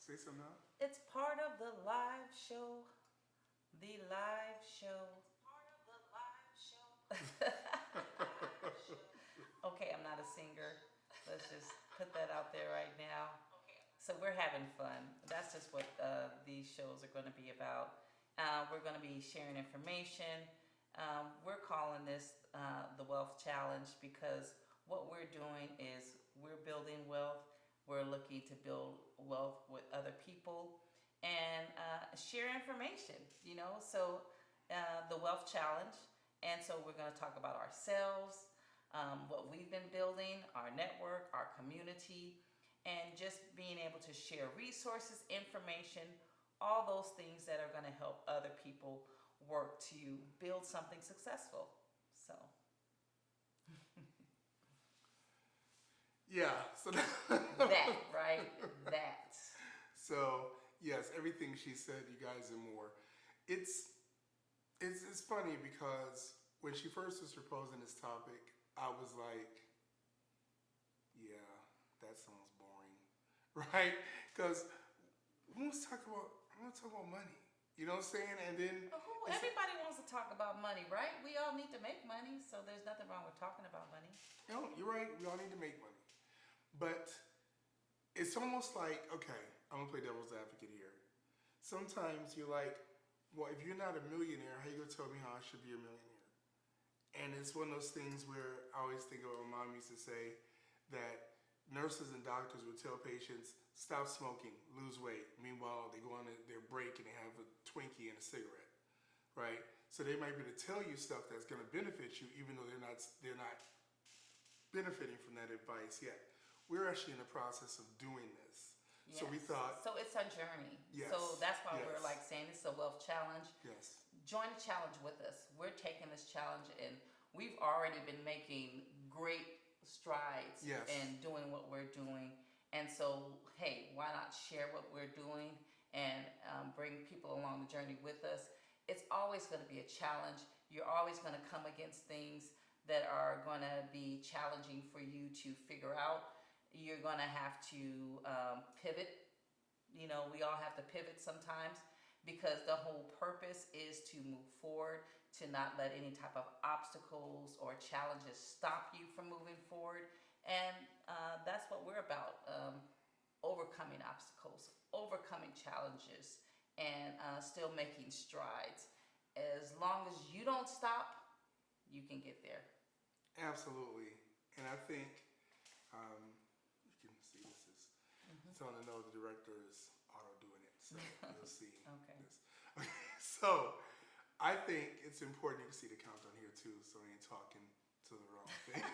Say something now. It's part of the live show. The live show. Part of the live show. Okay, I'm not a singer. Let's just put that out there right now. So we're having fun. That's just what these shows are going to be about. We're going to be sharing information. We're calling this the Wealth Challenge because what we're doing is we're building wealth. We're looking to build wealth with other people and share information, So the Wealth Challenge. And so we're going to talk about ourselves, what we've been building, our network, our community, and just being able to share resources, information, all those things that are going to help other people work to build something successful. So Yeah. So that, right? That. So yes, everything she said, you guys, and more. It's funny because when she first was proposing this topic, I was like, yeah, that sounds boring, right? Because who wants to talk about money? You know what I'm saying? And then Everybody wants to talk about money, right? We all need to make money, so there's nothing wrong with talking about money. No, you're right. We all need to make money, but it's almost like, okay, I'm gonna play devil's advocate here. Sometimes you're like, well, if you're not a millionaire, how you gonna tell me how I should be a millionaire? And it's one of those things where I always think of what my mom used to say, that nurses and doctors would tell patients, stop smoking, lose weight. Meanwhile, they go on their break and they have a Twinkie and a cigarette, right? So they might be able to tell you stuff that's going to benefit you, even though they're not benefiting from that advice yet. We're actually in the process of doing this. Yes. So we thought... So it's a journey. Yes. So that's why Yes. we're like saying it's a wealth challenge. Yes. Join the challenge with us. We're taking this challenge and we've already been making great strides Yes. in doing what we're doing. And so, hey, why not share what we're doing and bring people along the journey with us? It's always going to be a challenge. You're always going to come against things that are going to be challenging for you to figure out. You're going to have to pivot. We all have to pivot sometimes because the whole purpose is to move forward, to not let any type of obstacles or challenges stop you from moving forward. And that's what we're about, overcoming obstacles, overcoming challenges, and still making strides. As long as you don't stop, you can get there. Absolutely. And I think, you can see this is, telling to know the director is auto doing it, so you'll see Okay. this. Okay, so I think it's important you can see the countdown here too, so I ain't talking to the wrong thing,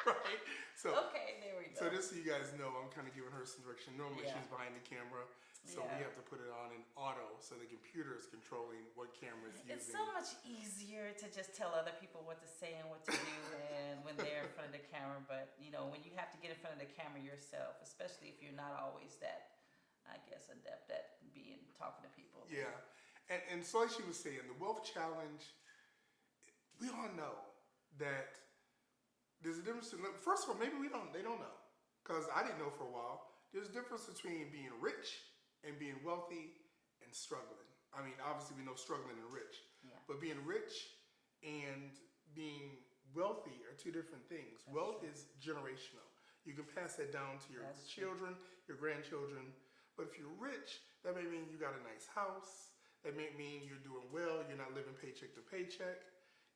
right? So Okay, there we go. So just so you guys know, I'm kind of giving her some direction. Normally Yeah. she's behind the camera, so Yeah. we have to put it on in auto, so the computer is controlling what camera is using. It's so much easier to just tell other people what to say and what to do and when they're in front of the camera. But, when you have to get in front of the camera yourself, especially if you're not always that, I guess, adept at talking to people. Yeah, and so like she was saying, the Wealth Challenge, we all know that there's a difference. First of all, maybe they don't know, because I didn't know for a while. There's a difference between being rich and being wealthy and struggling. I mean, obviously we know struggling and rich, Yeah. but being rich and being wealthy are two different things. That's Wealth true. is generational. You can pass that down to your That's children, your grandchildren. But if you're rich, that may mean you got a nice house. That may mean you're doing well. You're not living paycheck to paycheck.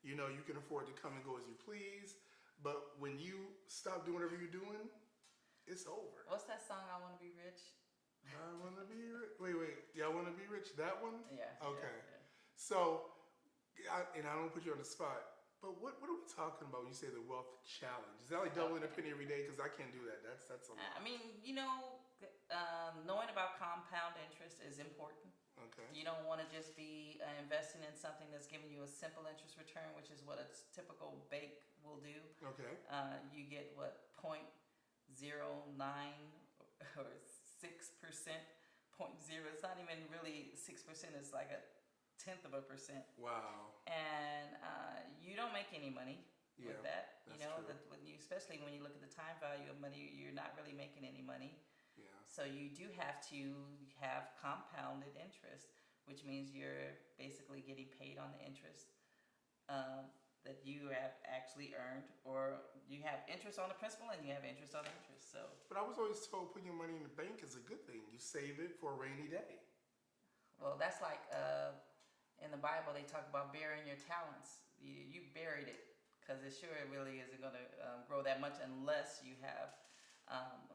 You can afford to come and go as you please. But when you stop doing whatever you're doing, it's over. What's that song, I Want to Be Rich? I want to be rich. Wait. Y'all want to be rich? That one? Yeah. Okay. Yeah. So, and I don't put you on the spot, but what are we talking about when you say the Wealth Challenge? Is that like doubling a penny every day? Because I can't do that. That's a lot. I mean, knowing about compound interest is important. Okay. You don't want to just be investing in something that's giving you a simple interest return, which is what a typical bank will do. Okay. You get what, 0.09 or 6%, 0.0. It's not even really 6%. It's like 1/10%. Wow. And you don't make any money with that. That's true. Especially when you look at the time value of money, you're not really making any money. Yeah. So you do have to have compounded interest, which means you're basically getting paid on the interest that you have actually earned, or you have interest on the principal and you have interest on the interest. So, But I was always told putting your money in the bank is a good thing. You save it for a rainy day. well, that's like in the Bible they talk about burying your talents. You buried it because it sure it really isn't going to grow that much unless you have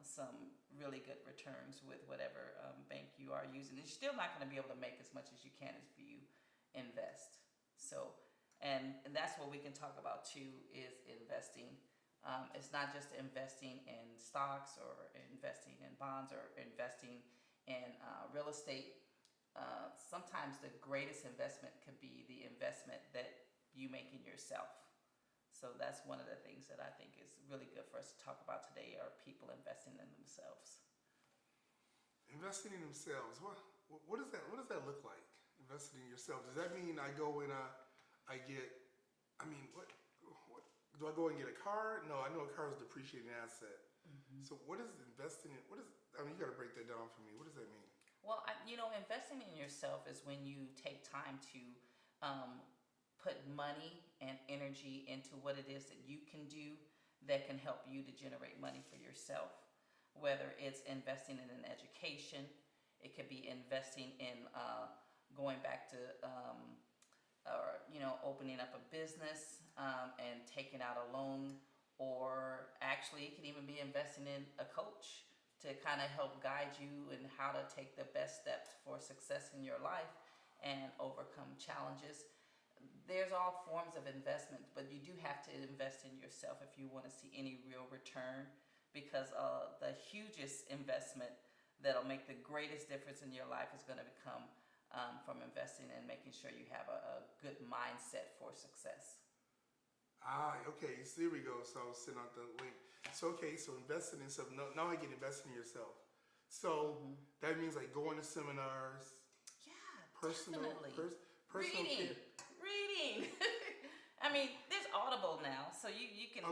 some really good returns with whatever bank you are using. You're still not going to be able to make as much as you can if you invest. So, and that's what we can talk about too is investing. It's not just investing in stocks or investing in bonds or investing in real estate. Sometimes the greatest investment could be the investment that you make in yourself. So that's one of the things that I think is really good for us to talk about today are people investing in themselves. Investing in themselves. What does that look like? Investing in yourself. Does that mean I go and I get? I mean, what do I go and get a car? No, I know a car is a depreciating asset. Mm-hmm. So what is investing in? What is? I mean, you got to break that down for me. What does that mean? Well, investing in yourself is when you take time to put money and energy into what it is that you can do that can help you to generate money for yourself. Whether it's investing in an education, it could be investing in going back to or opening up a business and taking out a loan, or actually it could even be investing in a coach to kind of help guide you in how to take the best steps for success in your life and overcome challenges. There's all forms of investment, but you do have to invest in yourself if you want to see any real return, because the hugest investment that'll make the greatest difference in your life is going to come from investing and making sure you have a good mindset for success. Okay, so here we go. So I was sending out the link. So investing in stuff. Now I get invested in yourself. So that means like going to seminars. Yeah, personal reading. care. Reading. I mean, there's Audible now, so you can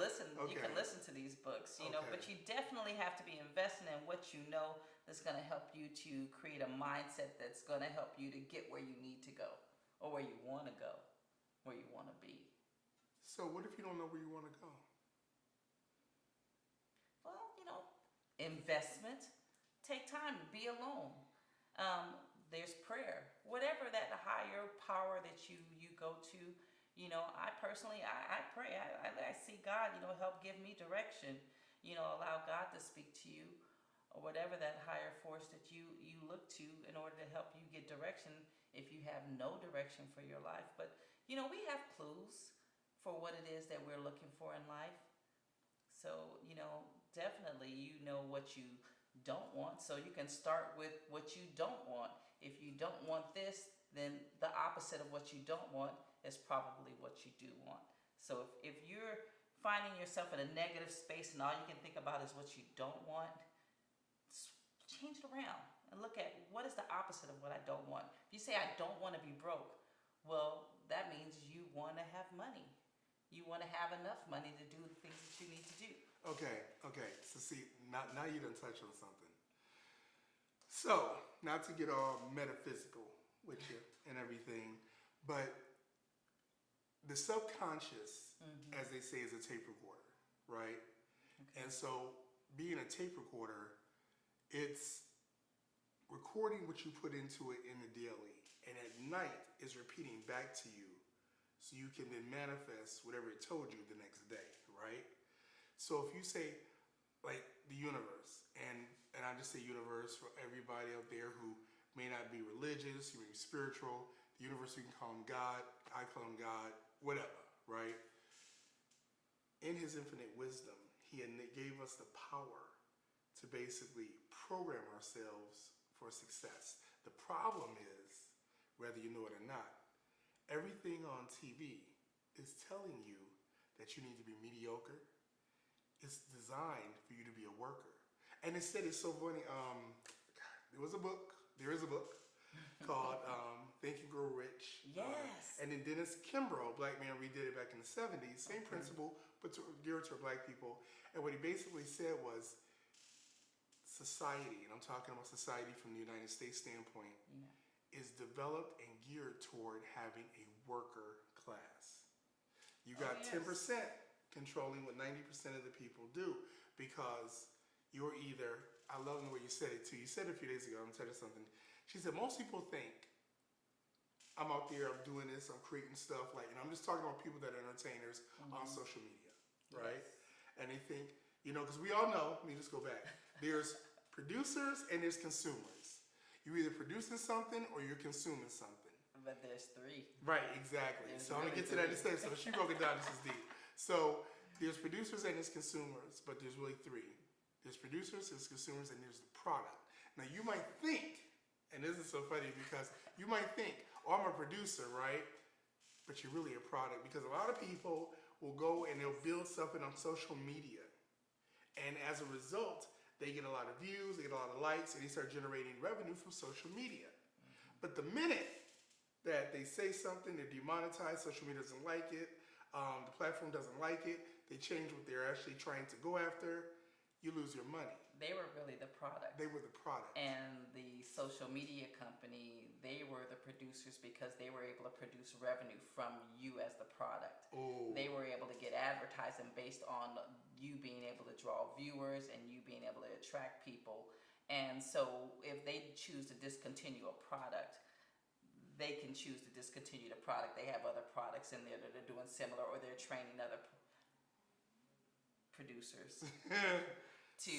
listen. Okay. You can listen to these books, but you definitely have to be investing in what you know that's going to help you to create a mindset that's going to help you to get where you need to go, or where you want to go, where you want to be. So what if you don't know where you want to go? Well, investment. Take time. Be alone. There's prayer. Whatever that higher power that you go to. I personally, I pray. I see God, help give me direction. Allow God to speak to you, or whatever that higher force that you look to in order to help you get direction if you have no direction for your life. But, we have clues for what it is that we're looking for in life. So, definitely what you don't want. So you can start with what you don't want. If you don't want this, then the opposite of what you don't want is probably what you do want. So if you're finding yourself in a negative space and all you can think about is what you don't want, change it around and look at what is the opposite of what I don't want. If you say I don't want to be broke, well, that means you want to have money. You want to have enough money to do the things that you need to do. Okay. So see, now you done touch on something. So, not to get all metaphysical with you and everything, but the subconscious, as they say, is a tape recorder, right? Okay. And so, being a tape recorder, it's recording what you put into it in the daily, and at night is repeating back to you, so you can then manifest whatever it told you the next day, right? So if you say, like, the universe, and I just say universe for everybody out there who may not be religious, you may be spiritual, the universe, we can call him God, I call him God, whatever, right? In his infinite wisdom, he gave us the power to basically program ourselves for success. The problem is, whether you know it or not, everything on TV is telling you that you need to be mediocre. It's designed for you to be a worker. And instead, it's so funny. There is a book called Think and Grow Rich. Yes. And then Dennis Kimbrough, black man, redid it back in the 70s. Same principle, but geared to black people. And what he basically said was, society, and I'm talking about society from the United States standpoint, is developed and geared toward having a worker class. You got 10% controlling what 90% of the people do, because you're either, I love the way you said it too. You said it a few days ago, I'm gonna tell you something. She said, most people think I'm out there, I'm doing this, I'm creating stuff, like, and I'm just talking about people that are entertainers on social media, right? And they think, you know, because we all know, let me just go back, there's producers and there's consumers. You're either producing something or you're consuming something. But there's three. Right, exactly. So I'm going to get to that in a second. So she broke it down, this is deep. So there's producers and there's consumers, but there's really three. There's producers, there's consumers, and there's the product. Now you might think, and this is so funny because you might think, oh, I'm a producer, right? But you're really a product, because a lot of people will go and they'll build something on social media. And as a result, they get a lot of views, they get a lot of likes, and they start generating revenue from social media. But the minute that they say something, they're demonetized, social media doesn't like it, the platform doesn't like it, they change what they're actually trying to go after, you lose your money. They were really the product. They were the product. And the social media company, they were the producers because they were able to produce revenue from you as the product. Oh. They were able to get advertising based on you being able to draw viewers and you being able to attract people. And so if they choose to discontinue a product, they can choose to discontinue the product. They have other products in there that are doing similar, or they're training other producers to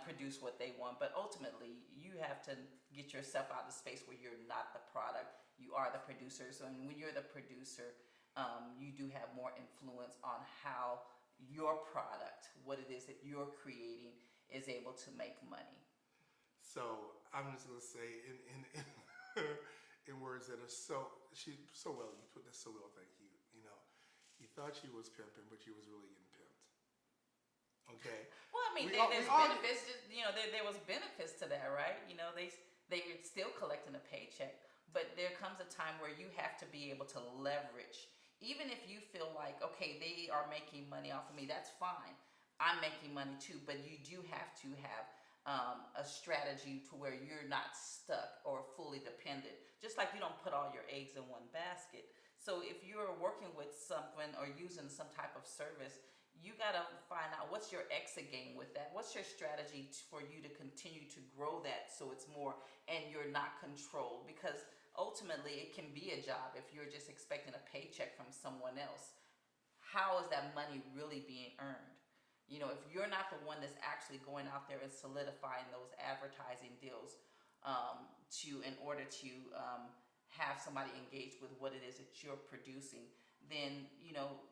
produce what they want. But ultimately, you have to get yourself out of the space where you're not the product. You are the producer. So when you're the producer, you do have more influence on how your product, what it is that you're creating, is able to make money. So I'm just gonna say in words that are so well, you put this so well, thank you. You know, you thought she was pimping, but she was really getting pimped. Okay. Well, I mean, there's benefits. You know, there was benefits to that, right? You know, they're still collecting a paycheck, but there comes a time where you have to be able to leverage. Even if you feel like, okay, they are making money off of me, that's fine. I'm making money too, but you do have to have a strategy to where you're not stuck or fully dependent. Just like you don't put all your eggs in one basket. So if you're working with someone or using some type of service, you gotta find out what's your exit game with that. What's your strategy for you to continue to grow that so it's more and you're not controlled? Because ultimately it can be a job if you're just expecting a paycheck from someone else. How is that money really being earned? You know, if you're not the one that's actually going out there and solidifying those advertising deals in order to have somebody engaged with what it is that you're producing, then, you know,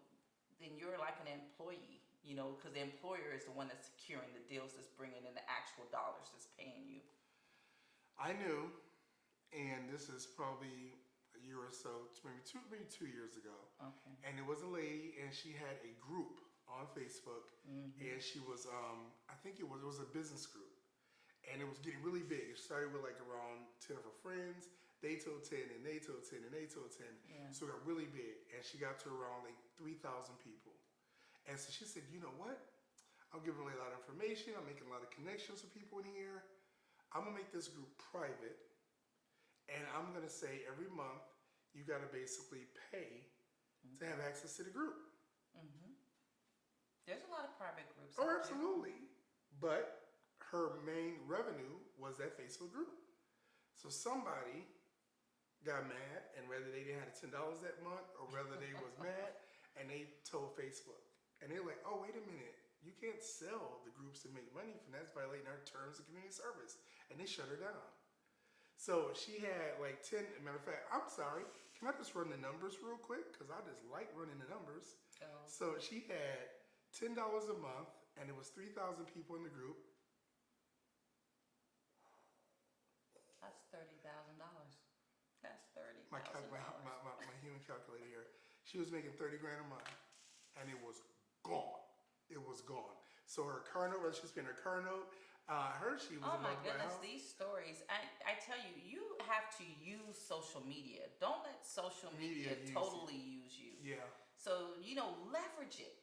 then you're like an employee, you know, because the employer is the one that's securing the deals, that's bringing in the actual dollars that's paying you. I knew, and this is probably a year or so, maybe 2 years ago. Okay. And it was a lady, and she had a group on Facebook, and she was, I think it was a business group, and it was getting really big. It started with like around 10 of her friends. They told 10, and they told 10, and they told 10. Yeah. So it got really big, and she got to around like 3,000 people. And so she said, you know what? I'm giving away a lot of information. I'm making a lot of connections with people in here. I'm gonna make this group private, and I'm gonna say every month you gotta basically pay to have access to the group. There's a lot of private groups. Oh, absolutely. But her main revenue was that Facebook group. So somebody got mad, and whether they didn't have $10 that month or whether they was mad, and they told Facebook. And they're like, oh, wait a minute. You can't sell the groups and make money from that. It's violating our terms of community service. And they shut her down. So she had like 10, matter of fact, I'm sorry, can I just run the numbers real quick? Because I just like running the numbers. Oh. So she had $10 a month, and it was 3,000 people in the group. That's $30,000. That's $30,000. My human calculator here. She was making 30 grand a month, and it was gone. It was gone. So her car note, she spent her car note. She was. Oh my goodness, these stories! I tell you, you have to use social media. Don't let social media totally use you. Yeah. So leverage it.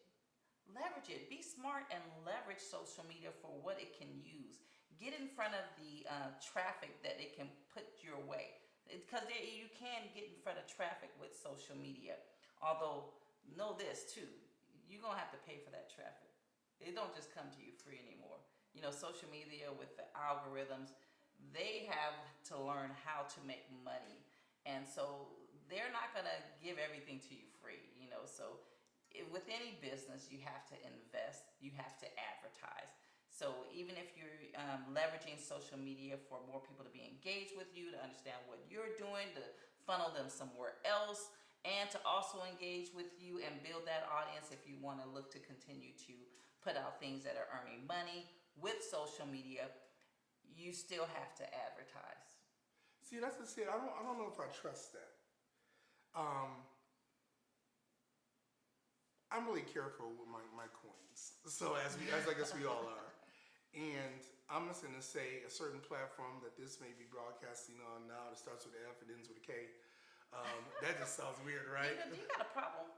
Leverage it. Be smart and leverage social media for what it can use. get in front of the traffic that it can put your way. Because you can get in front of traffic with social media. Although, know this too, you're going to have to pay for that traffic. It don't just come to you free anymore. You know, social media with the algorithms, they have to learn how to make money. And so they're not going to give everything to you free, you know. So with any business, you have to invest, you have to advertise. So even if you're leveraging social media for more people to be engaged with you, to understand what you're doing, to funnel them somewhere else, and to also engage with you and build that audience if you want to look to continue to put out things that are earning money with social media, you still have to advertise. See, that's the thing. I don't know if I trust that. I'm really careful with my coins. So as I guess we all are. And I'm just going to say a certain platform that this may be broadcasting on now that starts with an F and ends with a K. That just sounds weird, right? Do you got a problem?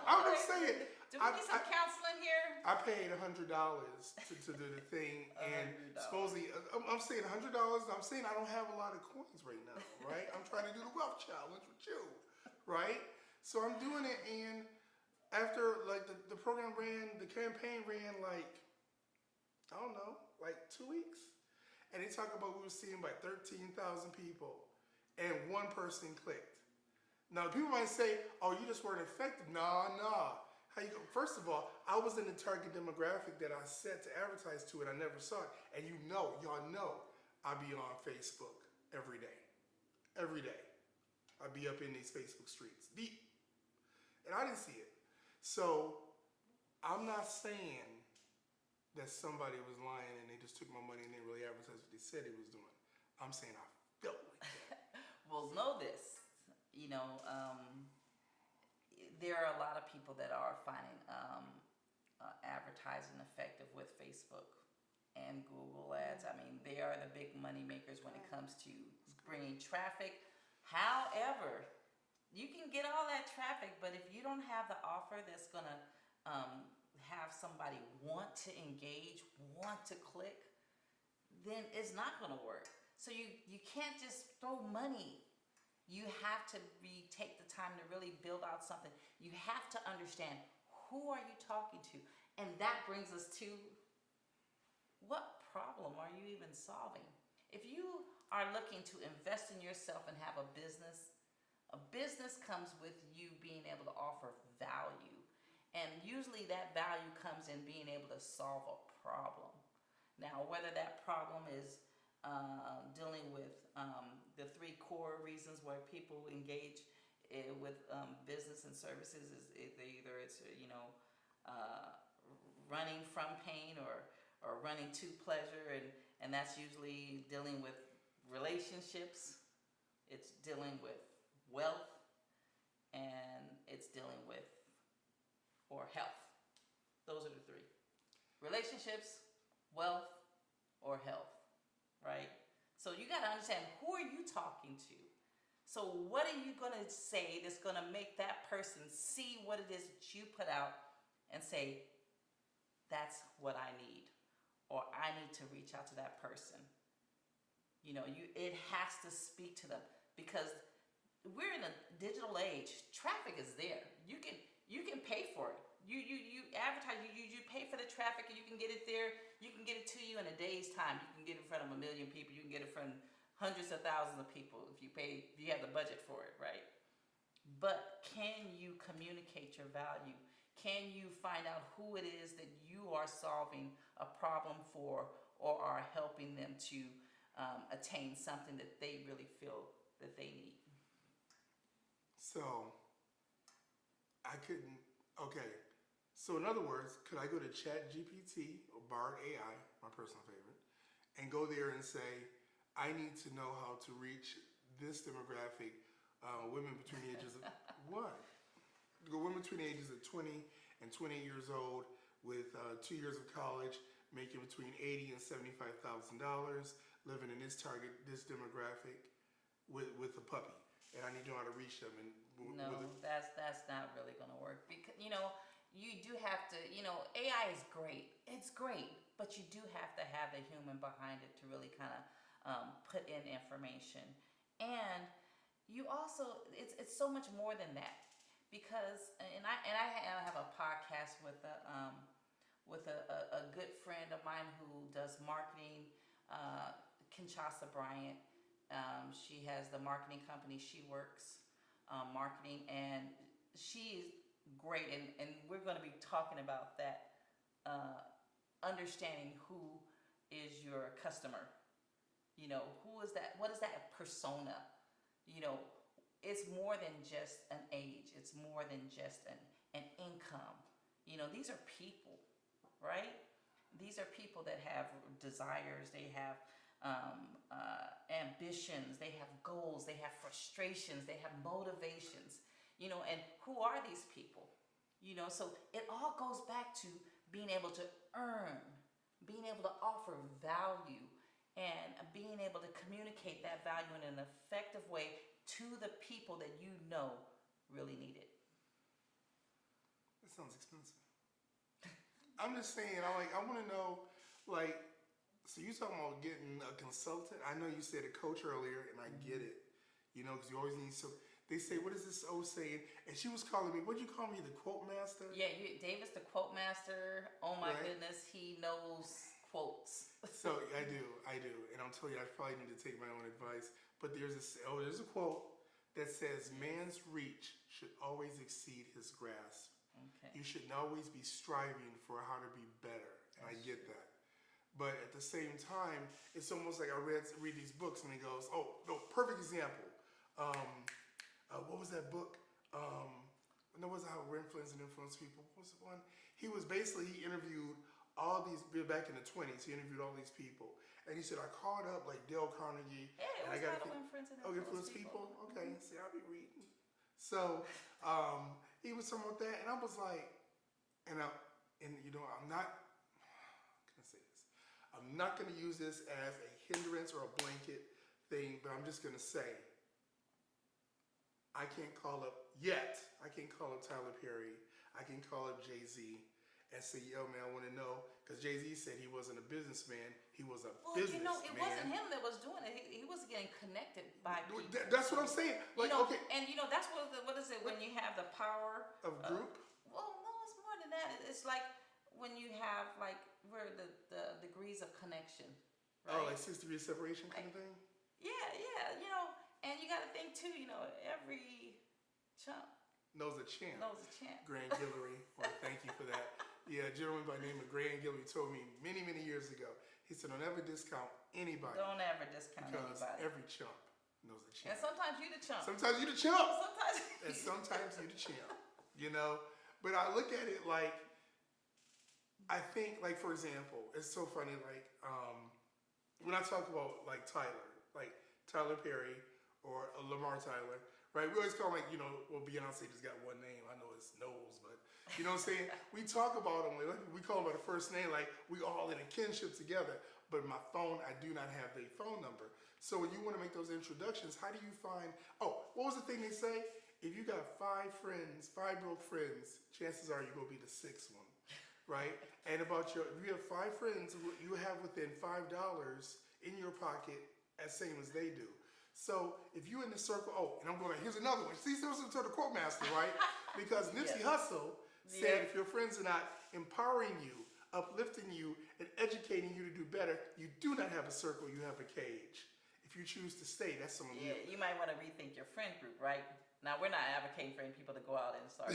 I'm just saying. Do we need some counseling here? I paid $100 to do the thing, and supposedly I'm saying $100. I'm saying I don't have a lot of coins right now, right? I'm trying to do the wealth challenge with you, right? So I'm doing it, and after like the program ran, the campaign ran like I don't know, like 2 weeks, and they talk about we were seeing by 13,000 people, and one person clicked. Now, people might say, oh, you just weren't effective. Nah. How you go? First of all, I was in the target demographic that I set to advertise to, and I never saw it. And y'all know, I be on Facebook every day. Every day. I be up in these Facebook streets, deep. And I didn't see it. So, I'm not saying that somebody was lying and they just took my money and didn't really advertise what they said they was doing. I'm saying I felt like that. Well, know this. You know, there are a lot of people that are finding advertising effective with Facebook and Google ads. I mean, they are the big money makers when it comes to bringing traffic. However, you can get all that traffic, but if you don't have the offer that's going to have somebody want to engage, want to click, then it's not going to work. So you can't just throw money. You have to take the time to really build out something. You have to understand, who are you talking to? And that brings us to, what problem are you even solving? If you are looking to invest in yourself and have a business comes with you being able to offer value. And usually that value comes in being able to solve a problem. Now, whether that problem is dealing with the 3 core reasons why people engage with business and services is either it's running from pain or running to pleasure, and that's usually dealing with relationships, it's dealing with wealth, and it's dealing with health. Those are the 3: relationships, wealth, or health. Right? So you got to understand, who are you talking to? So what are you going to say that's going to make that person see what it is that you put out and say, that's what I need, or I need to reach out to that person. You know, it has to speak to them, because we're in a digital age. Traffic is there. You can pay for it. You advertise, you pay for the traffic, and you can get it there. You can get it to you in a day's time. You can get it in front of 1 million people. You can get it in front of hundreds of thousands of people if you have the budget for it, right? But can you communicate your value? Can you find out who it is that you are solving a problem for, or are helping them to attain something that they really feel that they need? So, So in other words, could I go to ChatGPT or Bard AI, my personal favorite, and go there and say, I need to know how to reach this demographic, women between the ages of what? Women between the ages of 20 and 28 years old with 2 years of college, making between $80,000 and $75,000, living in this demographic with a puppy, and I need to know how to reach them. And no, that's not really going to work, because you do have to, AI is great. It's great, but you do have to have the human behind it to really kind of put in information. And you also, it's so much more than that because, and I have a podcast with a good friend of mine who does marketing, Kinshasa Bryant. She has the marketing company She Works Marketing, and she's great. And we're going to be talking about that, understanding who is your customer. Who is that? What is that persona? It's more than just an age. It's more than just an income. These are people, right? These are people that have desires. They have ambitions. They have goals. They have frustrations. They have motivations. And who are these people? So it all goes back to being able to earn, being able to offer value, and being able to communicate that value in an effective way to the people that really need it. That sounds expensive. I'm just saying, I want to know, like, so you talking about getting a consultant? I know you said a coach earlier, and I get it, because you always need some. They say, what is this old saying? And she was calling me, what'd you call me, the quote master? Yeah, David's the quote master. Oh my goodness, he knows quotes. So I do, and I'll tell you, I probably need to take my own advice. But there's a quote that says, "Man's reach should always exceed his grasp." Okay. You should always be striving for how to be better, and I get that. But at the same time, it's almost like I read these books, and he goes, "Oh, no, perfect example. What was that book? No, was it How We're Influencing and Influence People? What was the one? He interviewed all these, back in the 20s, he interviewed all these people. And he said, I called up like Dale Carnegie. Yeah, it was How to Influence People? Okay, see, I'll be reading. So, he was talking about that, and I was like, I'm not, how can I say this? I'm not going to use this as a hindrance or a blanket thing, but I'm just going to say, I can't call up Tyler Perry. I can call up Jay-Z and say, yo, man, I want to know, because Jay-Z said he wasn't a businessman, he was a businessman. It wasn't him that was doing it. He was getting connected by people. That's what I'm saying. Like, okay. And that's what is it when you have the power of group? Well, no, it's more than that. It's like when you have where the degrees of connection. Right? Oh, like 6 degrees separation kind of thing? Yeah, and you got to think too, every chump knows a champ. Grand Guillory. Guillory. Well, thank you for that. Yeah, a gentleman by the name of Grand Guillory told me many, many years ago. He said, don't ever discount anybody. Don't ever discount anybody. Because every chump knows a champ. And sometimes you the chump. Sometimes you the chump. And sometimes you the champ. But I look at it like, I think, like, for example, it's so funny, like, when I talk about, like, Tyler Perry or Lamar Tyler, right? We always call him, well, Beyonce just got one name. I know it's Knowles, but you know what I'm saying? We talk about him, we call him by the first name, like we all in a kinship together. But my phone, I do not have their phone number. So when you want to make those introductions, how do you find, what was the thing they say? If you got 5 broke friends, chances are you're going to be the 6th one, right? And if you have 5 friends, you have within $5 in your pocket as same as they do. So if you in the circle, and I'm going, here's another one. See, this is to the quote master, right? Because Nipsey Hussle said, if your friends are not empowering you, uplifting you, and educating you to do better, you do not have a circle, you have a cage. If you choose to stay, that's someone you might want to rethink your friend group, right? Now, we're not advocating for any people to go out and start.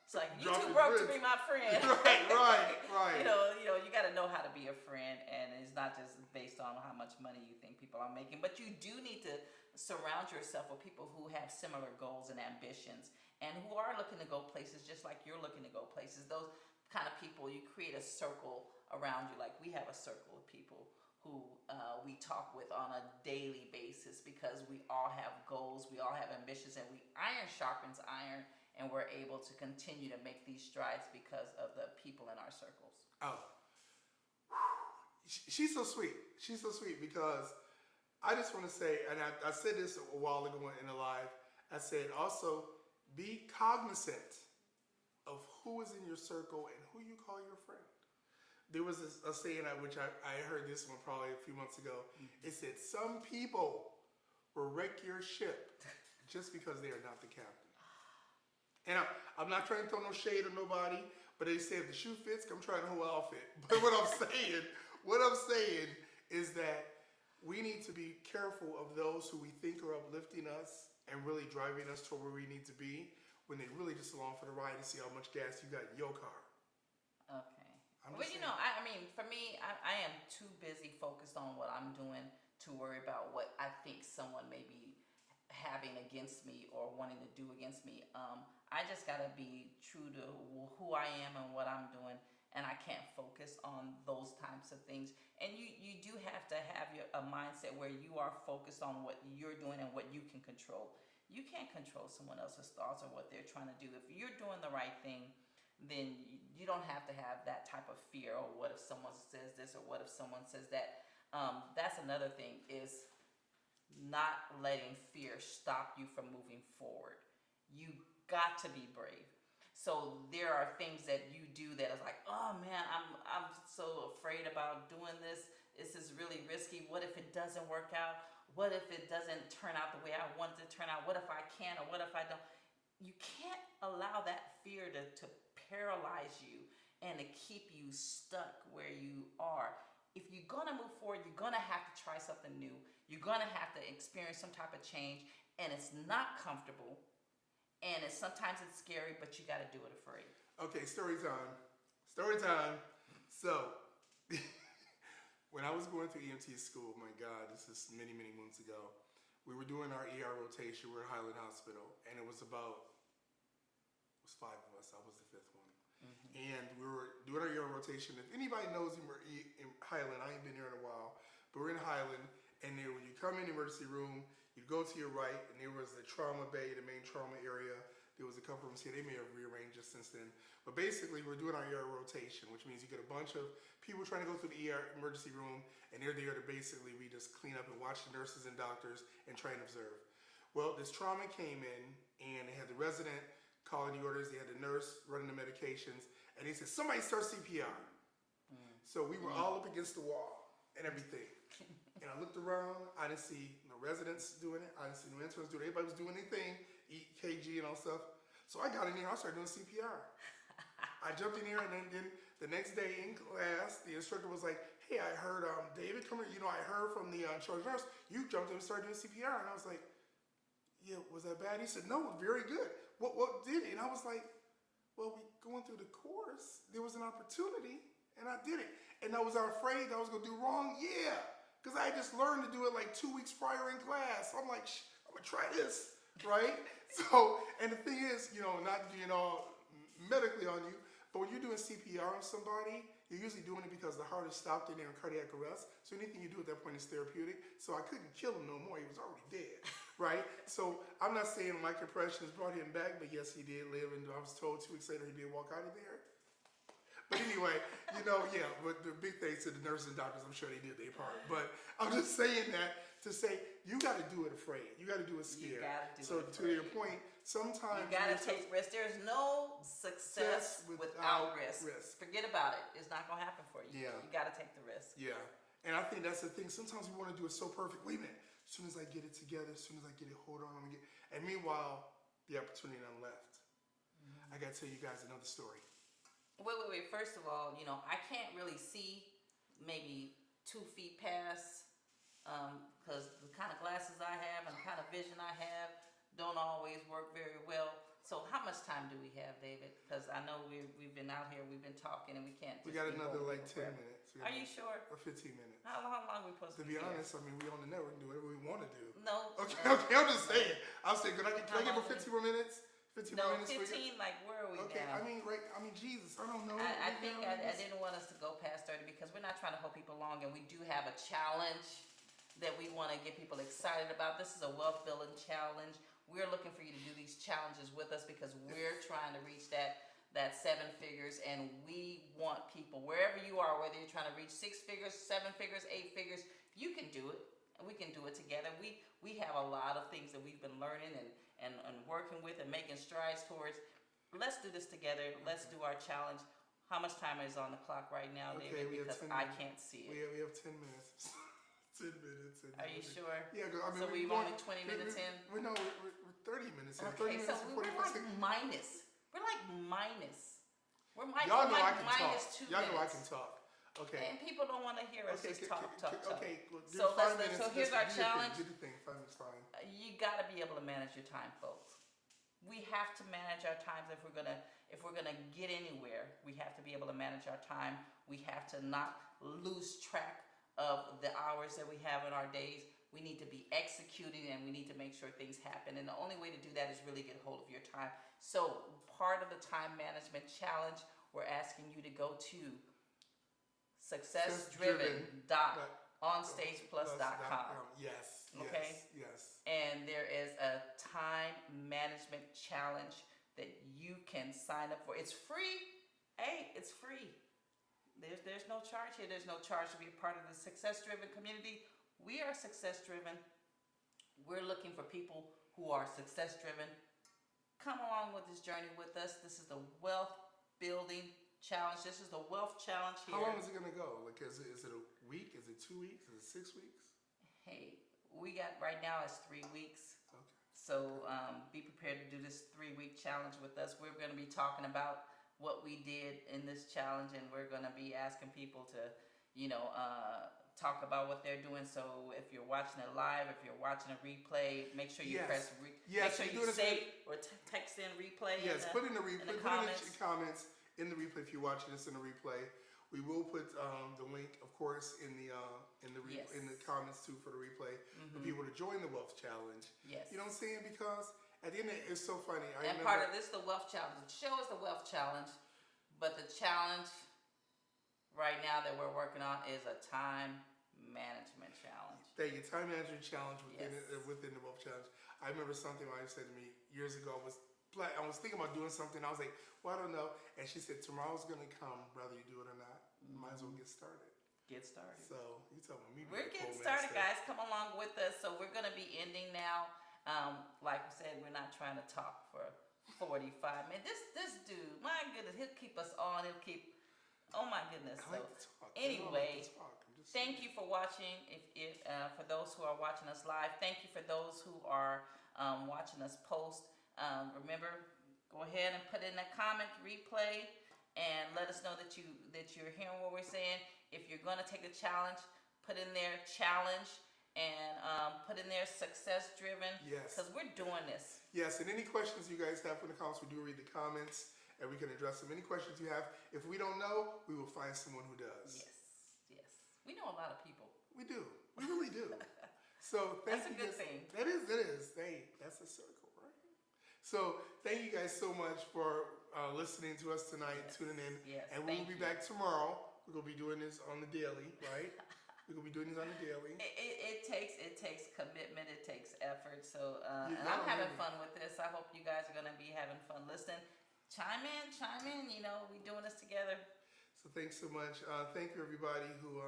It's like, you too broke to be my friend. Right. You got to know how to be a friend, and it's not just based on how much money you think people are making, but you do need to surround yourself with people who have similar goals and ambitions and who are looking to go places just like you're looking to go places. Those kind of people, you create a circle around you. Like we have a circle of people who we talk with on a daily basis because we all have goals, we all have ambitions, and iron sharpens iron, and we're able to continue to make these strides because of the people in our circles. She's so sweet. She's so sweet because I just want to say, and I said this a while ago in the live, I said also be cognizant of who is in your circle and who you call your friend. There was a saying which I heard this one probably a few months ago. It said, some people will wreck your ship just because they are not the captain. And I'm not trying to throw no shade on nobody, but they say if the shoe fits, come try the whole outfit. But what I'm saying is that we need to be careful of those who we think are uplifting us and really driving us to where we need to be, when they really just along for the ride to see how much gas you got in your car. Okay. Well, you know, I mean, for me, I am too busy focused on what I'm doing to worry about what I think someone may be having against me or wanting to do against me. I just got to be true to who I am and what I'm doing, and I can't focus on those types of things. And you do have to have a mindset where you are focused on what you're doing and what you can control. You can't control someone else's thoughts or what they're trying to do. If you're doing the right thing, then you don't have to have that type of fear. Or what if someone says this, or what if someone says that? That's another thing, is not letting fear stop you from moving forward. You got to be brave. So there are things that you do that is like, oh man, I'm so afraid about doing this. This is really risky. What if it doesn't work out? What if it doesn't turn out the way I want it to turn out? What if I can, or what if I don't? You can't allow that fear to paralyze you and to keep you stuck where you are. If you're gonna move forward, you're gonna have to try something new. You're gonna have to experience some type of change, and it's not comfortable, and sometimes it's scary, but you gotta do it afraid. Okay, story time. Story time. So, when I was going through EMT school, my God, this is many, many moons ago, we were doing our ER rotation. We were at Highland Hospital, and it was 5 of us. I was the 5th one. And we were doing our ER rotation. If anybody knows in Highland, I ain't been here in a while, but we're in Highland, and then when you come in the emergency room, you go to your right, and there was the trauma bay, the main trauma area. There was a couple rooms here. They may have rearranged it since then. But basically, we're doing our ER rotation, which means you get a bunch of people trying to go through the ER emergency room, and they're there to basically, we just clean up and watch the nurses and doctors and try and observe. Well, this trauma came in, and they had the resident calling the orders. They had the nurse running the medications, and they said, somebody start CPR. So we were all up against the wall and everything. And I looked around. I didn't see no residents doing it. I didn't see no interns doing it. Everybody was doing their thing, EKG and all stuff. So I got in there. I started doing CPR. I jumped in here, and then the next day in class, the instructor was like, hey, I heard David come here. You know, I heard from the charge nurse. You jumped in and started doing CPR. And I was like, yeah, was that bad? He said, no, very good. What did it? And I was like, well, we going through the course, there was an opportunity, and I did it. And I was afraid I was going to do wrong? Yeah, because I had just learned to do it like 2 weeks prior in class. I'm like, I'm going to try this, right? So, and the thing is, you know, not being all medically on you, but when you're doing CPR on somebody, you're usually doing it because the heart is stopped in there in cardiac arrest. So anything you do at that point is therapeutic. So I couldn't kill him no more. He was already dead, right? So I'm not saying my compressions brought him back, but yes, he did live. And I was told 2 weeks later he did walk out of there. But anyway, you know, yeah, but the big things to the nurses and doctors, I'm sure they did their part. But I'm just saying that to say, you got to do it afraid. You got to do it scared. You got to do so it to your point, sometimes you got to take risks. There's no success without risk. Forget about it. It's not going to happen for you. Yeah. You got to take the risk. Yeah. And I think that's the thing. Sometimes we want to do it so perfect. Wait a minute. As soon as I get it together, as soon as I get it, hold on. And meanwhile, the opportunity done left. I got to tell you guys another story. Wait. First of all, you know, I can't really see maybe 2 feet past because the kind of glasses I have and the kind of vision I have don't always work very well. So how much time do we have, David? Because I know we've been out here, we've been talking, and we can't just We got another like 10 minutes. Are you sure? Or 15 minutes. How long are we supposed to be To be honest, I mean, we on the network and do whatever we want to do. No. Okay, I'm just saying. I'm saying, can I get for 15 more minutes? 15 more minutes 15, like, where are we okay, now? I mean, Jesus, I don't know. I think I didn't want us to go past 30 because we're not trying to hold people long, and we do have a challenge that we want to get people excited about. This is a wealth building challenge. We're looking for you to do these challenges with us because we're trying to reach that 7 figures, and we want people, wherever you are, whether you're trying to reach 6 figures, 7 figures, 8 figures, you can do it, and we can do it together. We have a lot of things that we've been learning and working with and making strides towards. let's do this together. Let's do our challenge. How much time is on the clock right now, Okay, David? we have Because 10 I minutes. can't see We it. have 10 minutes. 10 minutes. Are you sure? Yeah, I mean, So we've only 20 minutes in? We're 30 minutes in. 30 Okay, so minutes and we're 45 like seconds. minus. We're like minus. We're Y'all know I like can talk. minus 2 Y'all know I minutes. can talk. Okay. And people don't want to hear us Okay, just talk. Okay, well, give So it 5 let's minutes. so here's our Do your thing, challenge. do the thing. 5 minutes, fine. You got to be able to manage your time, folks. We have to manage our times if we're gonna get anywhere. We have to be able to manage our time. We have to not lose track of the hours that we have in our days. We need to be executing, and we need to make sure things happen. And the only way to do that is really get hold of your time. So part of the time management challenge, we're asking you to go to successdriven.onstageplus.com. Yes. Okay. Yes. And there is a time management challenge that you can sign up for. It's free. Hey, it's free. There's no charge here. There's no charge to be a part of the Success Driven community. We are success driven. We're looking for people who are success driven. Come along with this journey with us. This is the wealth building challenge. This is the wealth challenge here. How long is it gonna go? Like, is it a week? Is it 2 weeks? Is it 6 weeks? Hey, we got right now is 3 weeks. Okay. So be prepared to do this 3-week challenge with us. We're going to be talking about what we did in this challenge, and we're going to be asking people to, talk about what they're doing. So if you're watching it live, if you're watching a replay, make sure you Yes. make Yes, sure you're you doing save or text in replay. Yes, put in the replay. in the Put comments. in the comments in the replay if you're watching this in the replay. We will put the link, of course, in the Yes. in the comments too for the replay for people to join the Wealth Challenge. Yes. You know what I'm saying? Because at the end of it, it's so funny. And part of this, the wealth challenge. The show is the wealth challenge, but the challenge right now that we're working on is a time management challenge. Thank you. Time management challenge within Yes. within the Wealth Challenge. I remember something my wife said to me years ago. I was thinking about doing something. I was like, well, I don't know. And she said, tomorrow's gonna come, whether you do it or not. Might as well get started. Get started. So you tell me. We're getting started, guys. Come along with us. So we're gonna be ending now. Like we said, we're not trying to talk for 45 minutes. This dude, my goodness, he'll keep us on. He'll keep. Oh my goodness. I like to talk. Anyway, I'm just thank you for watching. If for those who are watching us live, thank you for those who are watching us post. Remember, go ahead and put in a comment, replay, and let us know that you're hearing what we're saying. If you're gonna take the challenge, put in there challenge and put in there success driven. Yes. Because we're doing this. Yes, and any questions you guys have in the comments, we do read the comments and we can address them. Any questions you have, if we don't know, we will find someone who does. Yes. We know a lot of people. We do. We really do. So thank That's a you good guys. thing. That is. Hey, that's a circle, right? So thank you guys so much for listening to us tonight, tuning in. Yes, And we will be back tomorrow. We're gonna be doing this on the daily, right? We're gonna be doing this on the daily. It takes commitment. It takes effort. So and Yeah, I'm having maybe. fun with this. I hope you guys are gonna be having fun listening. Chime in. We doing this together. So thanks so much. Thank you everybody who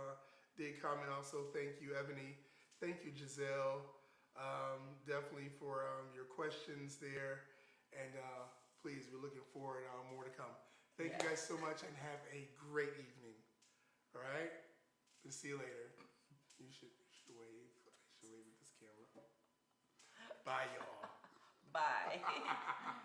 did comment. Also, thank you Ebony. Thank you Giselle. Definitely for your questions there. And please, we're looking forward more to come. Thank you guys so much and have a great evening. All right? We'll see you later. You should wave. I should wave at this camera. Bye, y'all. Bye.